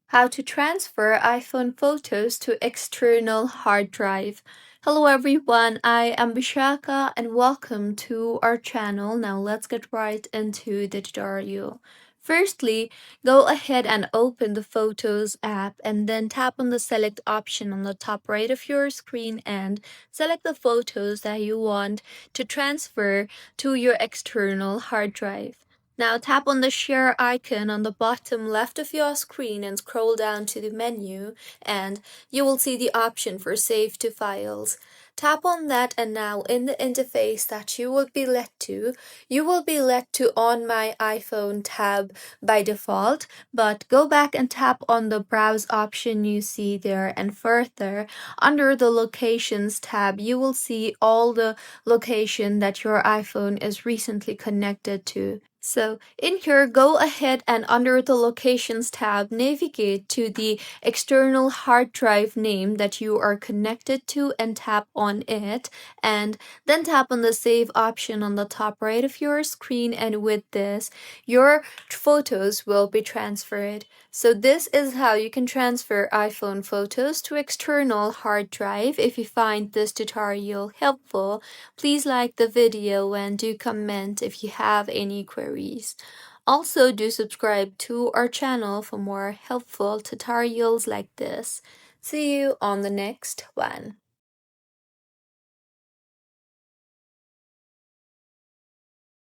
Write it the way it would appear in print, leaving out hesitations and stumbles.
How to transfer iPhone photos to external hard drive. Hello everyone, I am Bishaka and welcome to our channel. Now let's get right into the tutorial. Firstly, go ahead and open the Photos app and then tap on the select option on the top right of your screen and select the photos that you want to transfer to your external hard drive. Now tap on the share icon on the bottom left of your screen and scroll down to the menu and you will see the option for save to files. Tap on that and now in the interface that you will be led to, you will be led to on my iPhone tab by default, but go back and tap on the browse option you see there and further under the locations tab you will see all the location that your iPhone is recently connected to. So in here, go ahead and under the locations tab, navigate to the external hard drive name that you are connected to and tap on it. And then tap on the save option on the top right of your screen. And with this, your photos will be transferred. So this is how you can transfer iPhone photos to external hard drive. If you find this tutorial helpful, please like the video and do comment if you have any queries. Also, do subscribe to our channel for more helpful tutorials like this. See you on the next one.